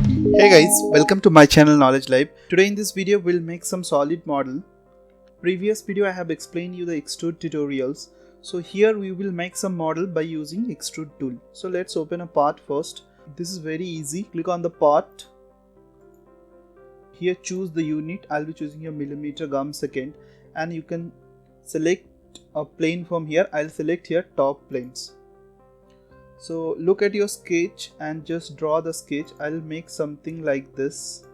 Hey guys, welcome to my channel Knowledge Lab. Today in this video we'll make some solid model. Previous video I have explained you the extrude tutorials. So here we will make some model by using extrude tool. So let's open a part first. This is very easy. Click on the part. Here choose the unit. I'll be choosing your millimeter gum second, and you can select a plane from here. I'll select here top planes. So look at your sketch and just draw the sketch. I'll make something like this.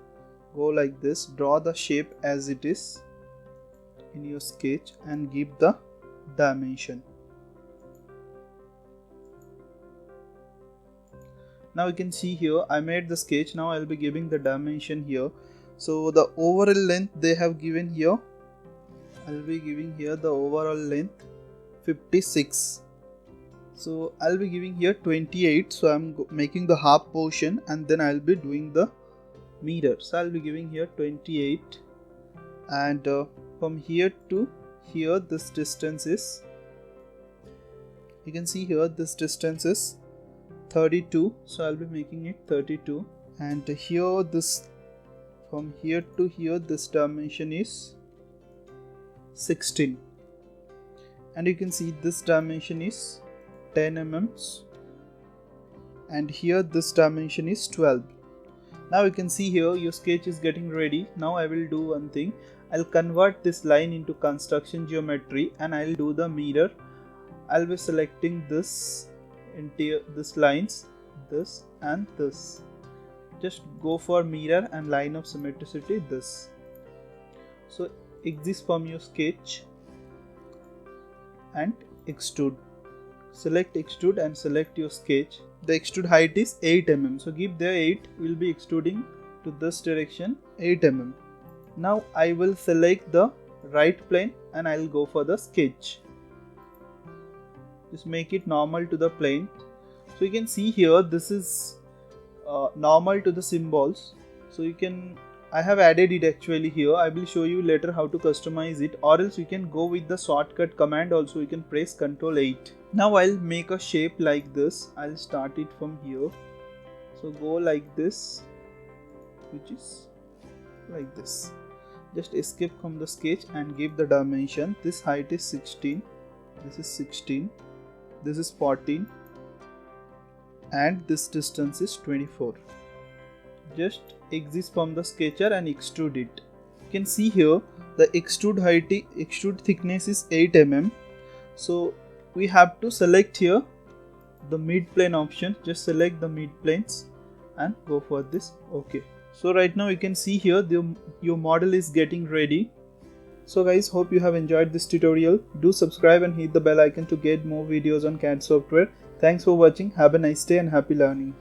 Go like this. Draw the shape as it is in your sketch and give the dimension. Now you can see here I made the sketch. Now I'll be giving the dimension here. So the overall length they have given here. I'll be giving here the overall length 56. So I'll be giving here 28, so I'm making the half portion and then I'll be doing the meter. So I'll be giving here 28, and from here to here this distance is, you can see here this distance is 32, so I'll be making it 32, and here this, from here to here this dimension is 16, and you can see this dimension is 10 mm, and here this dimension is 12. Now you can see here your sketch is getting ready. Now I will do one thing. I'll convert this line into construction geometry and I'll do the mirror. I'll be selecting this into this lines, this and this. Just go for mirror and line of symmetricity this. So exit from your sketch and extrude. Select extrude and select your sketch. The extrude height is 8 mm. So give there 8. We'll be extruding to this direction 8 mm. Now I will select the right plane and I'll go for the sketch. Just make it normal to the plane. So you can see here this is normal to the symbols. So you can, I have added it actually here. I will show you later how to customize it, or else you can go with the shortcut command also. You can press Ctrl 8. Now I'll make a shape like this. I'll start it from here. So go like this, which is like this. Just escape from the sketch and give the dimension. This height is 16. This is 16. This is 14. And this distance is 24. Just exit from the sketcher and extrude it. You can see here the extrude thickness is 8 mm. So we have to select here the mid plane option. Just select the mid planes and go for this. Okay. So right now you can see here your model is getting ready. So guys, hope you have enjoyed this tutorial. Do subscribe and hit the bell icon to get more videos on CAD software. Thanks for watching. Have a nice day and happy learning.